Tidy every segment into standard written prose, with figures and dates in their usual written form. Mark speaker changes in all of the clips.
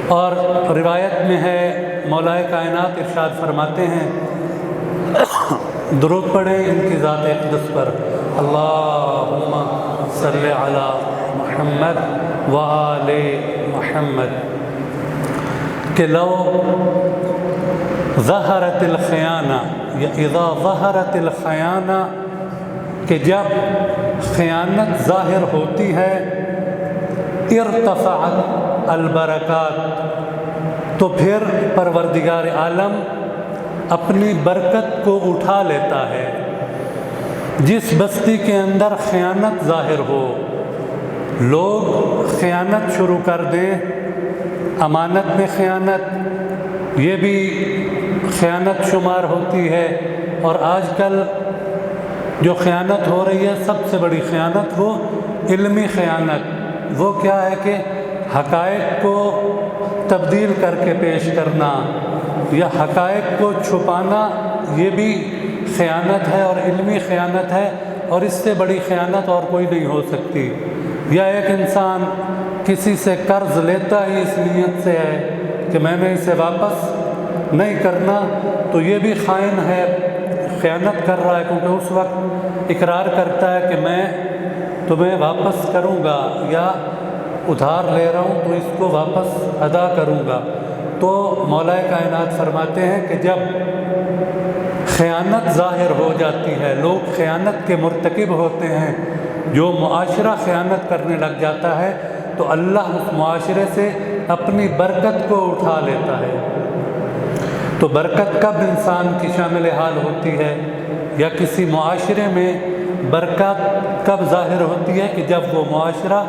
Speaker 1: اور روایت میں ہے مولائے کائنات ارشاد فرماتے ہیں، درود پڑھیں ان کی ذات اقدس پر، اللہم صلی علی محمد وآل محمد، کہ لو ظہرت الخیانہ یا اذا ظہرت الخیانہ، کہ جب خیانت ظاہر ہوتی ہے، ارتفعت البرکات، تو پھر پروردگار عالم اپنی برکت کو اٹھا لیتا ہے۔ جس بستی کے اندر خیانت ظاہر ہو، لوگ خیانت شروع کر دیں، امانت میں خیانت، یہ بھی خیانت شمار ہوتی ہے، اور آج کل جو خیانت ہو رہی ہے سب سے بڑی خیانت وہ علمی خیانت، وہ کیا ہے کہ حقائق کو تبدیل کر کے پیش کرنا یا حقائق کو چھپانا، یہ بھی خیانت ہے اور علمی خیانت ہے، اور اس سے بڑی خیانت اور کوئی نہیں ہو سکتی۔ یا ایک انسان کسی سے قرض لیتا ہی اس نیت سے ہے کہ میں نے اسے واپس نہیں کرنا، تو یہ بھی خائن ہے، خیانت کر رہا ہے، کیونکہ اس وقت اقرار کرتا ہے کہ میں تمہیں واپس کروں گا یا ادھار لے رہا ہوں تو اس کو واپس ادا کروں گا۔ تو مولائے کائنات فرماتے ہیں کہ جب خیانت ظاہر ہو جاتی ہے، لوگ خیانت کے مرتکب ہوتے ہیں، جو معاشرہ خیانت کرنے لگ جاتا ہے، تو اللہ اس معاشرے سے اپنی برکت کو اٹھا لیتا ہے۔ تو برکت کب انسان کی شامل حال ہوتی ہے، یا کسی معاشرے میں برکت کب ظاہر ہوتی ہے، کہ جب وہ معاشرہ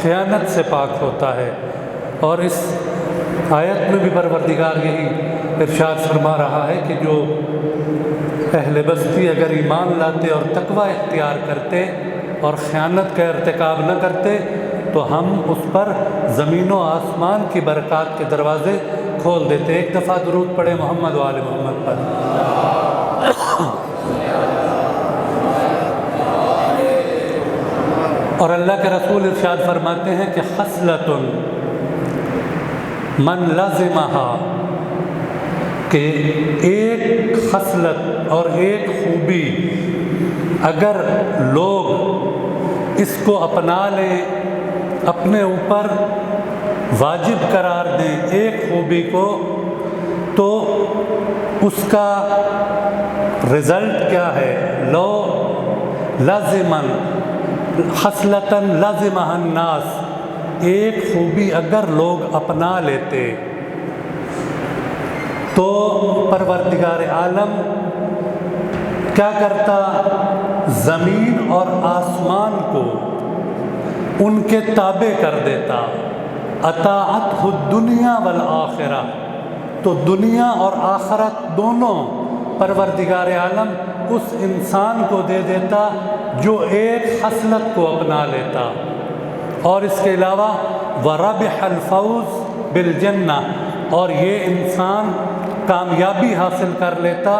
Speaker 1: خیانت سے پاک ہوتا ہے۔ اور اس آیت میں بھی پروردگار یہی ارشاد فرما رہا ہے کہ جو اہل بستی اگر ایمان لاتے اور تقوی اختیار کرتے اور خیانت کا ارتکاب نہ کرتے، تو ہم اس پر زمین و آسمان کی برکات کے دروازے کھول دیتے۔ ایک دفعہ درود پڑھے محمد و آل محمد پر۔ اور اللہ کے رسول ارشاد فرماتے ہیں کہ خصلۃ من لزمہا، کہ ایک خصلت اور ایک خوبی اگر لوگ اس کو اپنا لیں، اپنے اوپر واجب قرار دیں ایک خوبی کو، تو اس کا رزلٹ کیا ہے؟ لو لازمن خصلتاً لازمہ الناس، ایک خوبی اگر لوگ اپنا لیتے تو پروردگار عالم کیا کرتا؟ زمین اور آسمان کو ان کے تابع کر دیتا۔ اطاعتہ الدنیا والآخرہ، تو دنیا اور آخرت دونوں پروردگار عالم اس انسان کو دے دیتا جو ایک خصلت کو اپنا لیتا۔ اور اس کے علاوہ وَرَبِحَ الْفَوْزُ بِالْجَنَّةِ، اور یہ انسان کامیابی حاصل کر لیتا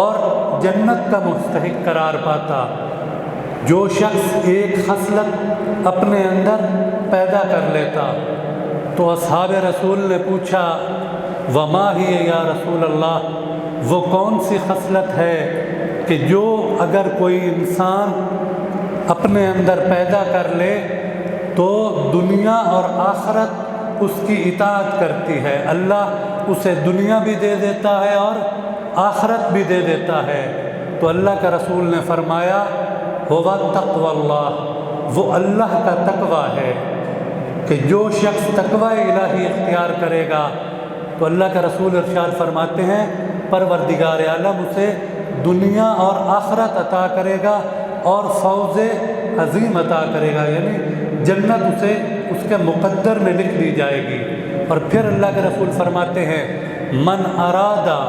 Speaker 1: اور جنت کا مستحق قرار پاتا۔ جو شخص ایک خصلت اپنے اندر پیدا کر لیتا۔ تو اصحاب رسول نے پوچھا وما ہی یا رسول اللہ، وہ کون سی خصلت ہے کہ جو اگر کوئی انسان اپنے اندر پیدا کر لے تو دنیا اور آخرت اس کی اطاعت کرتی ہے، اللہ اسے دنیا بھی دے دیتا ہے اور آخرت بھی دے دیتا ہے؟ تو اللہ کا رسول نے فرمایا ہوا تقوی اللہ، وہ اللہ کا تقوی ہے، کہ جو شخص تقوی الہی اختیار کرے گا تو اللہ کا رسول ارشاد فرماتے ہیں پروردگار عالم اسے دنیا اور آخرت عطا کرے گا اور فوز عظیم عطا کرے گا، یعنی جنت اسے اس کے مقدر میں لکھ دی جائے گی۔ اور پھر اللہ کے رسول فرماتے ہیں من ارادہ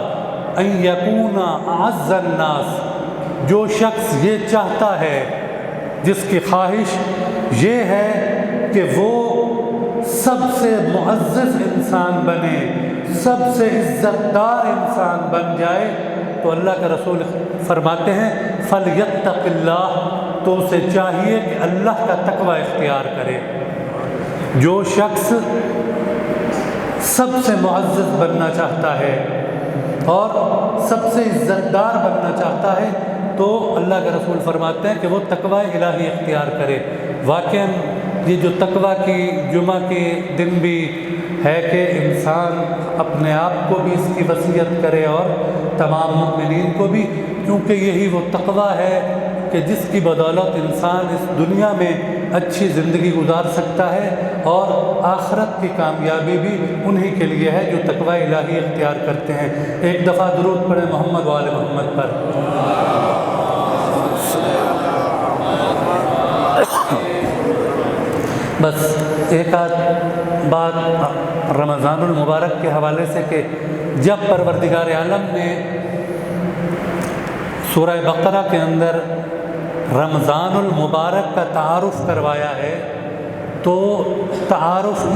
Speaker 1: ان یکون اعز الناس، جو شخص یہ چاہتا ہے، جس کی خواہش یہ ہے کہ وہ سب سے معزز انسان بنے، سب سے عزت دار انسان بن جائے، تو اللہ کے رسول فرماتے ہیں فَلْيَتَّقِ اللَّهِ، تو اسے چاہیے کہ اللہ کا تقوی اختیار کرے۔ جو شخص سب سے معزز بننا چاہتا ہے اور سب سے عزت دار بننا چاہتا ہے تو اللہ کے رسول فرماتے ہیں کہ وہ تقوی الہی اختیار کرے۔ واقعاً یہ جو تقوی کی جمعہ کے دن بھی ہے کہ انسان اپنے آپ کو بھی اس کی وصیت کرے اور تمام مؤمنین کو بھی، کیونکہ یہی وہ تقوی ہے کہ جس کی بدولت انسان اس دنیا میں اچھی زندگی گزار سکتا ہے اور آخرت کی کامیابی بھی انہی کے لیے ہے جو تقوی الہی اختیار کرتے ہیں۔ ایک دفعہ درود پڑھیں محمد و آل محمد پر۔ بس ایک آدھ بات رمضان المبارک کے حوالے سے کہ جب پروردگار عالم نے سورہ بقرہ کے اندر رمضان المبارک کا تعارف کروایا ہے تو تعارف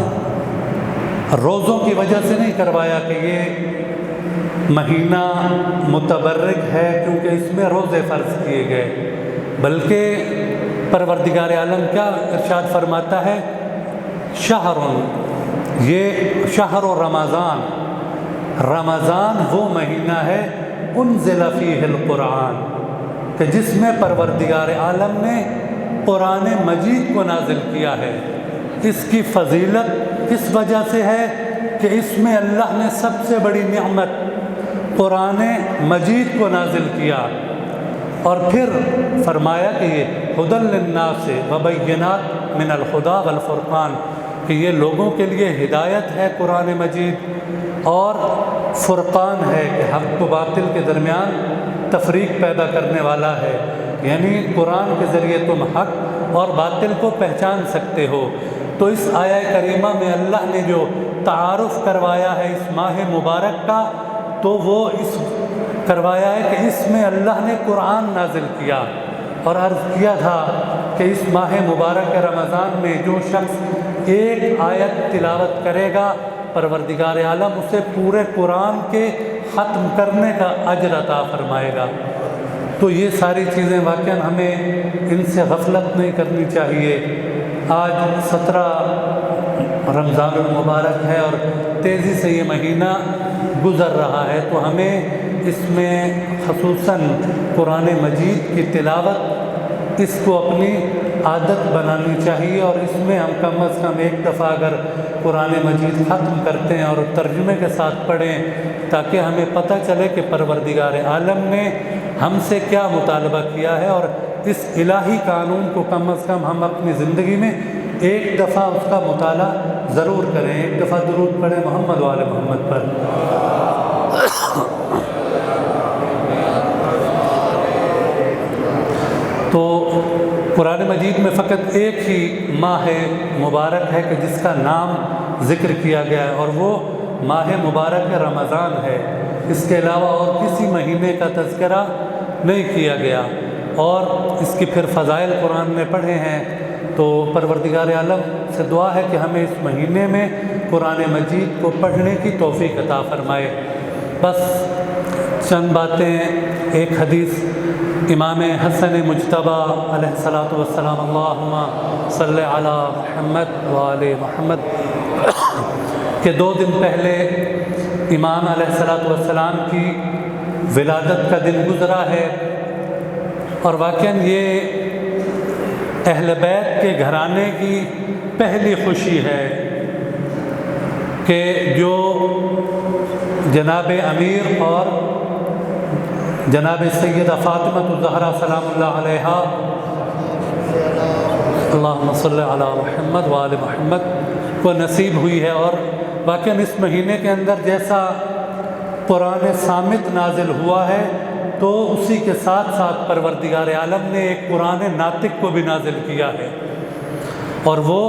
Speaker 1: روزوں کی وجہ سے نہیں کروایا کہ یہ مہینہ متبرک ہے کیونکہ اس میں روزے فرض کیے گئے، بلکہ پروردگار عالم کیا ارشاد فرماتا ہے، شہر، یہ شہر و رمضان، رمضان وہ مہینہ ہے انزل فیہ القرآن کہ جس میں پروردگار عالم نے قرآن مجید کو نازل کیا ہے۔ اس کی فضیلت اس وجہ سے ہے کہ اس میں اللہ نے سب سے بڑی نعمت قرآن مجید کو نازل کیا اور پھر فرمایا کہ یہ ھدی للناس وبینات من الہدی والفرقان، کہ یہ لوگوں کے لیے ہدایت ہے قرآن مجید اور فرقان ہے کہ حق و باطل کے درمیان تفریق پیدا کرنے والا ہے، یعنی قرآن کے ذریعے تم حق اور باطل کو پہچان سکتے ہو۔ تو اس آیہ کریمہ میں اللہ نے جو تعارف کروایا ہے اس ماہ مبارک کا تو وہ اس کروایا ہے کہ اس میں اللہ نے قرآن نازل کیا، اور عرض کیا تھا کہ اس ماہ مبارک رمضان میں جو شخص ایک آیت تلاوت کرے گا پروردگار عالم اسے پورے قرآن کے ختم کرنے کا اجر عطا فرمائے گا۔ تو یہ ساری چیزیں واقعاً ہمیں ان سے غفلت نہیں کرنی چاہیے۔ آج 17 رمضان المبارک ہے اور تیزی سے یہ مہینہ گزر رہا ہے، تو ہمیں اس میں خصوصاً قرآن مجید کی تلاوت اس کو اپنی عادت بنانی چاہیے، اور اس میں ہم کم از کم ایک دفعہ اگر قرآن مجید ختم کرتے ہیں اور ترجمے کے ساتھ پڑھیں تاکہ ہمیں پتہ چلے کہ پروردگار عالم نے ہم سے کیا مطالبہ کیا ہے، اور اس الہی قانون کو کم از کم ہم اپنی زندگی میں ایک دفعہ اس کا مطالعہ ضرور کریں۔ ایک دفعہ درود پڑھیں محمد و آل محمد پر۔ تو قرآن مجید میں فقط ایک ہی ماہ مبارک ہے کہ جس کا نام ذکر کیا گیا ہے، اور وہ ماہ مبارک رمضان ہے۔ اس کے علاوہ اور کسی مہینے کا تذکرہ نہیں کیا گیا، اور اس کی پھر فضائل قرآن میں پڑھے ہیں۔ تو پروردگار عالم سے دعا ہے کہ ہمیں اس مہینے میں قرآن مجید کو پڑھنے کی توفیق عطا فرمائے۔ بس چند باتیں، ایک حدیث امام حسن مجتبی علیہ الصلاۃ والسلام، اللہم صلی علی محمد وآل محمد، کہ 2 دن پہلے امام علیہ الصلاۃ والسلام کی ولادت کا دن گزرا ہے، اور واقعاً یہ اہل بیت کے گھرانے کی پہلی خوشی ہے کہ جو جناب امیر اور جناب سیدہ فاطمہ الزہرا سلام اللہ علیہا، اللہم صلی علی محمد وآل محمد، کو نصیب ہوئی ہے۔ اور واقعاً اس مہینے کے اندر جیسا قرآن صامت نازل ہوا ہے تو اسی کے ساتھ ساتھ پروردگار عالم نے ایک قرآن ناطق کو بھی نازل کیا ہے، اور وہ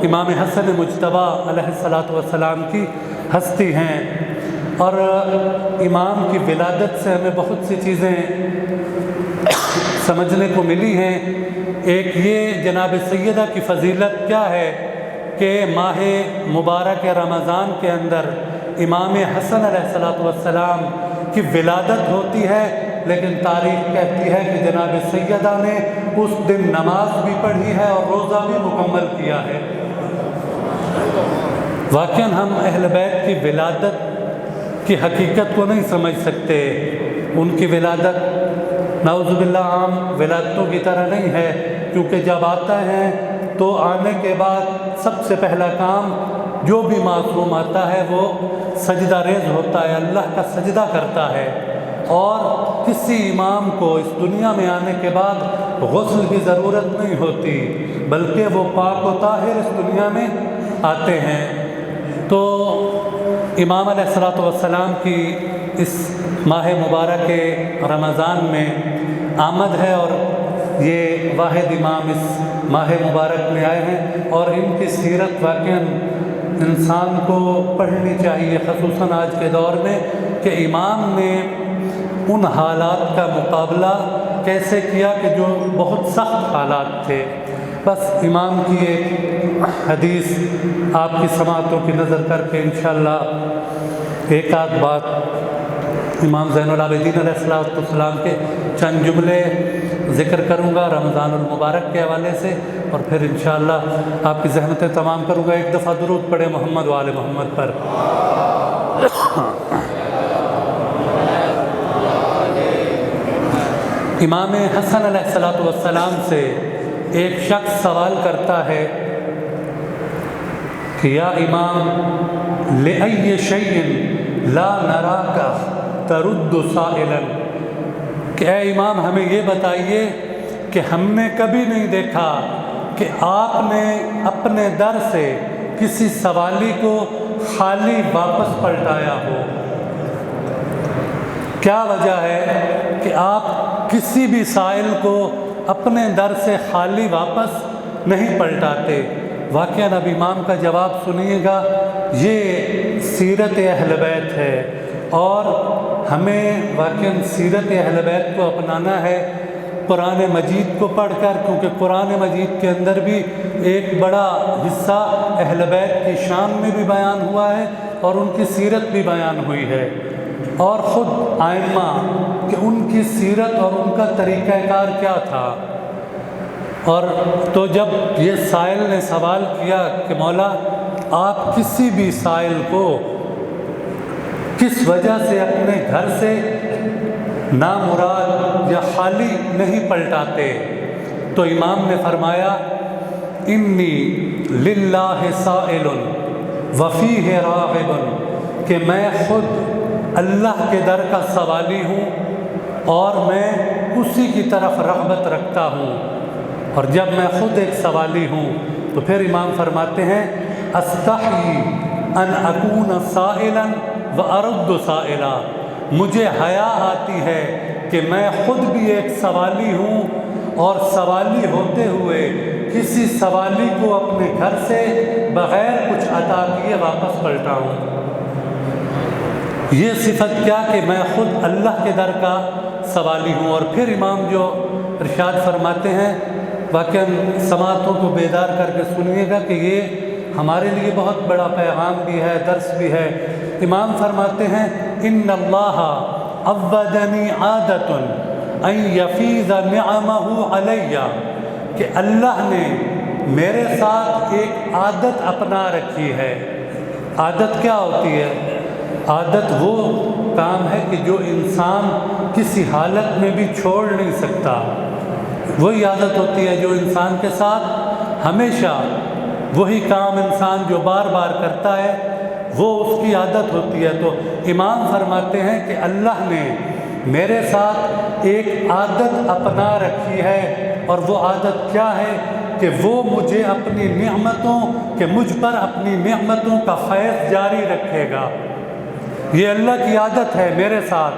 Speaker 1: امام حسن مجتبی علیہ الصلاۃ والسلام کی ہستی ہیں۔ اور امام کی ولادت سے ہمیں بہت سی چیزیں سمجھنے کو ملی ہیں۔ ایک یہ جناب سیدہ کی فضیلت کیا ہے کہ ماہ مبارک رمضان کے اندر امام حسن علیہ الصلاۃ والسلام کی ولادت ہوتی ہے، لیکن تاریخ کہتی ہے کہ جناب سیدہ نے اس دن نماز بھی پڑھی ہے اور روزہ بھی مکمل کیا ہے۔ واقعاً ہم اہل بیت کی ولادت کی حقیقت کو نہیں سمجھ سکتے۔ ان کی ولادت نعوذ باللہ عام ولادتوں کی طرح نہیں ہے، کیونکہ جب آتا ہے تو آنے کے بعد سب سے پہلا کام جو بھی معصوم آتا ہے وہ سجدہ ریز ہوتا ہے، اللہ کا سجدہ کرتا ہے، اور کسی امام کو اس دنیا میں آنے کے بعد غسل کی ضرورت نہیں ہوتی، بلکہ وہ پاک و طاہر اس دنیا میں آتے ہیں۔ تو امام علیہ الصلوۃ والسلام کی اس ماہ مبارک رمضان میں آمد ہے، اور یہ واحد امام اس ماہ مبارک میں آئے ہیں، اور ان کی سیرت واقعاً انسان کو پڑھنی چاہیے، خصوصاً آج کے دور میں، کہ امام نے ان حالات کا مقابلہ کیسے کیا کہ جو بہت سخت حالات تھے۔ بس امام کی ایک حدیث آپ کی سماعتوں کی نظر کر کے انشاءاللہ ایک آدھ بات امام زین العابدین علیہ السلام کے چند جملے ذکر کروں گا رمضان المبارک کے حوالے سے، اور پھر انشاءاللہ آپ کی زحمتیں تمام کروں گا۔ ایک دفعہ درود پڑھے محمد و آل محمد پر۔ امام حسن علیہ السلام سے ایک شخص سوال کرتا ہے کہ یا امام لأی شیء لا نراک ترد سائلا، کہ اے امام ہمیں یہ بتائیے کہ ہم نے کبھی نہیں دیکھا کہ آپ نے اپنے در سے کسی سوالی کو خالی واپس پلٹایا ہو۔ کیا وجہ ہے کہ آپ کسی بھی سائل کو اپنے در سے خالی واپس نہیں پلٹاتے؟ واقعاً اب امام کا جواب سنیے گا۔ یہ سیرت اہل بیت ہے، اور ہمیں واقعاً سیرت اہل بیت کو اپنانا ہے قرآن مجید کو پڑھ کر، کیونکہ قرآن مجید کے اندر بھی ایک بڑا حصہ اہل بیت کی شان میں بھی بیان ہوا ہے، اور ان کی سیرت بھی بیان ہوئی ہے، اور خود آئمہ کہ ان کی سیرت اور ان کا طریقہ کار کیا تھا۔ اور تو جب یہ سائل نے سوال کیا کہ مولا آپ کسی بھی سائل کو کس وجہ سے اپنے گھر سے نامراد یا خالی نہیں پلٹاتے، تو امام نے فرمایا انی للہ سائل وفیہ راغب، کہ میں خود اللہ کے در کا سوالی ہوں اور میں اسی کی طرف رغبت رکھتا ہوں۔ اور جب میں خود ایک سوالی ہوں تو پھر امام فرماتے ہیں استحی ان اکون سائلا وارد سائلا، مجھے حیا آتی ہے کہ میں خود بھی ایک سوالی ہوں اور سوالی ہوتے ہوئے کسی سوالی کو اپنے گھر سے بغیر کچھ عطا کیے واپس پلٹاؤں۔ یہ صفت کیا کہ میں خود اللہ کے در کا سوالی ہوں۔ اور پھر امام جو ارشاد فرماتے ہیں، واقعاً سماعتوں کو بیدار کر کے سنیے گا کہ یہ ہمارے لیے بہت بڑا پیغام بھی ہے، درس بھی ہے۔ امام فرماتے ہیں ان اللہ عودنی عادۃ ان یفیض نعمہ علیہ، کہ اللہ نے میرے ساتھ ایک عادت اپنا رکھی ہے۔ عادت کیا ہوتی ہے؟ عادت وہ کام ہے کہ جو انسان کسی حالت میں بھی چھوڑ نہیں سکتا، وہی عادت ہوتی ہے جو انسان کے ساتھ ہمیشہ وہی کام انسان جو بار بار کرتا ہے وہ اس کی عادت ہوتی ہے۔ تو امام فرماتے ہیں کہ اللہ نے میرے ساتھ ایک عادت اپنا رکھی ہے، اور وہ عادت کیا ہے کہ وہ مجھے اپنی نعمتوں کہ مجھ پر اپنی نعمتوں کا فیض جاری رکھے گا۔ یہ اللہ کی عادت ہے میرے ساتھ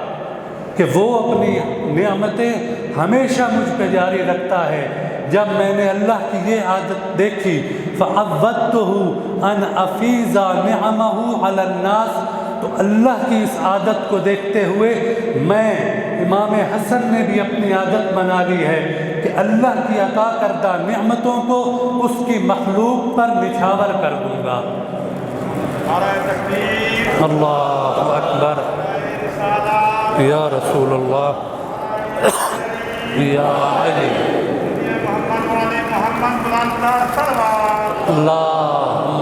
Speaker 1: کہ وہ اپنی نعمتیں ہمیشہ مجھ پہ جاری رکھتا ہے۔ جب میں نے اللہ کی یہ عادت دیکھی فَعَوَّدْتُهُ أَنْ أَفِيضَ نِعَمَهُ عَلَى النَّاسِ، تو اللہ کی اس عادت کو دیکھتے ہوئے میں امام حسن نے بھی اپنی عادت بنا لی ہے کہ اللہ کی عطا کردہ نعمتوں کو اس کی مخلوق پر نچھاور کر دوں گا۔ اللہ اکبر، یا رسول اللہ، یا علی، اللہم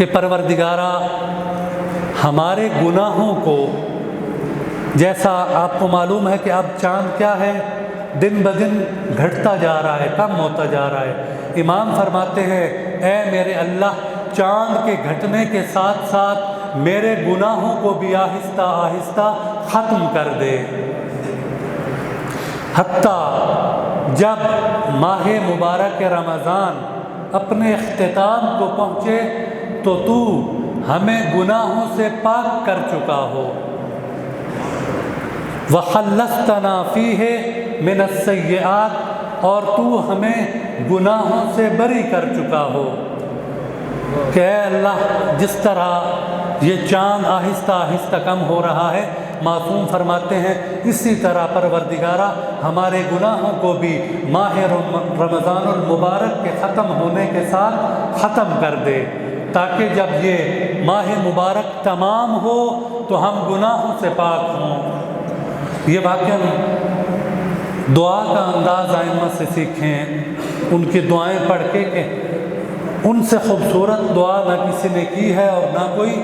Speaker 1: کہ پروردگارا ہمارے گناہوں کو، جیسا آپ کو معلوم ہے کہ اب چاند کیا ہے، دن بدن گھٹتا جا رہا ہے، کم ہوتا جا رہا ہے۔ امام فرماتے ہیں اے میرے اللہ، چاند کے گھٹنے کے ساتھ ساتھ میرے گناہوں کو بھی آہستہ آہستہ ختم کر دے، حتیٰ جب ماہ مبارک رمضان اپنے اختتام کو پہنچے تو تو ہمیں گناہوں سے پاک کر چکا ہو، وَخَلَّصْتَنَا فِيهِ مِنَ السَّيِّئَاتِ، اور تو ہمیں گناہوں سے بری کر چکا ہو۔ کہ اے اللہ، جس طرح یہ چاند آہستہ آہستہ کم ہو رہا ہے، معصوم فرماتے ہیں اسی طرح پروردگارہ ہمارے گناہوں کو بھی ماہ رمضان المبارک کے ختم ہونے کے ساتھ ختم کر دے، تاکہ جب یہ ماہ مبارک تمام ہو تو ہم گناہوں سے پاک ہوں۔ یہ واقعاً دعا کا انداز ائمہ سے سیکھیں، ان کی دعائیں پڑھ کے کہ ان سے خوبصورت دعا نہ کسی نے کی ہے اور نہ کوئی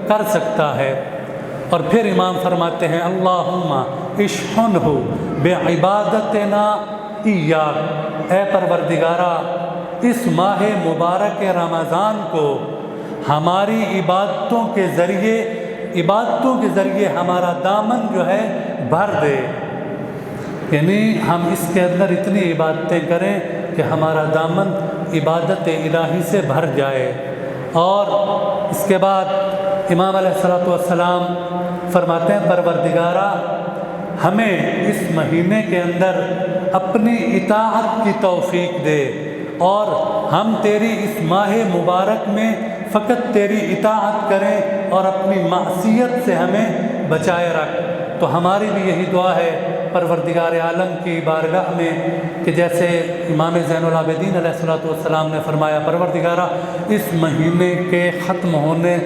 Speaker 1: کر سکتا ہے۔ اور پھر امام فرماتے ہیں اللہم اشحنہ بعبادتنا ایاک، اے پروردگارہ اس ماہ مبارک رمضان کو ہماری عبادتوں کے ذریعے ہمارا دامن جو ہے بھر دے، یعنی ہم اس کے اندر اتنی عبادتیں کریں کہ ہمارا دامن عبادت الہی سے بھر جائے۔ اور اس کے بعد امام علیہ السلام فرماتے ہیں پروردگارہ ہمیں اس مہینے کے اندر اپنی اطاعت کی توفیق دے، اور ہم تیری اس ماہ مبارک میں فقط تیری اطاعت کریں اور اپنی معصیت سے ہمیں بچائے رکھ۔ تو ہماری بھی یہی دعا ہے پروردگار عالم کی بارگاہ میں کہ جیسے امام زین العابدین علیہ السلام نے فرمایا پروردگارہ اس مہینے کے ختم ہونے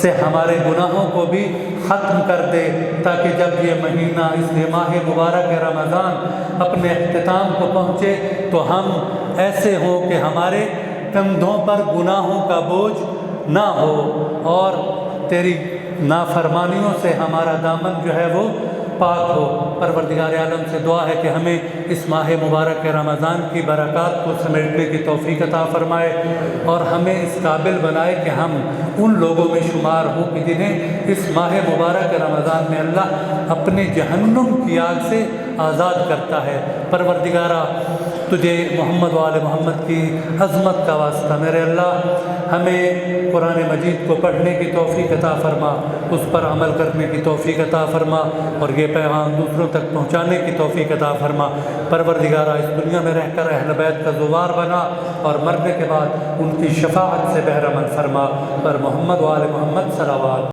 Speaker 1: سے ہمارے گناہوں کو بھی ختم کر دے، تاکہ جب یہ مہینہ اس ماہ مبارک رمضان اپنے اختتام کو پہنچے تو ہم ایسے ہوں کہ ہمارے کندھوں پر گناہوں کا بوجھ نہ ہو، اور تیری نافرمانیوں سے ہمارا دامن جو ہے وہ پاک ہو۔ پروردگار عالم سے دعا ہے کہ ہمیں اس ماہ مبارک رمضان کی برکات کو سمیٹنے کی توفیق عطا فرمائے، اور ہمیں اس قابل بنائے کہ ہم ان لوگوں میں شمار ہوں کہ جنہیں اس ماہ مبارک رمضان میں اللہ اپنی جہنم کی آگ سے آزاد کرتا ہے۔ پروردگارہ تجھے محمد و آل محمد کی عظمت کا واسطہ میرے اللہ ہمیں قرآن مجید کو پڑھنے کی توفیق عطا فرما، اس پر عمل کرنے کی توفیق عطا فرما، اور یہ پیغام دوسروں تک پہنچانے کی توفیق عطا فرما۔ پروردگارہ اس دنیا میں رہ کر اہل بیت کا زوار بنا، اور مرنے کے بعد ان کی شفاعت سے بہرہ مند فرما۔ پر محمد و آل محمد صلوات۔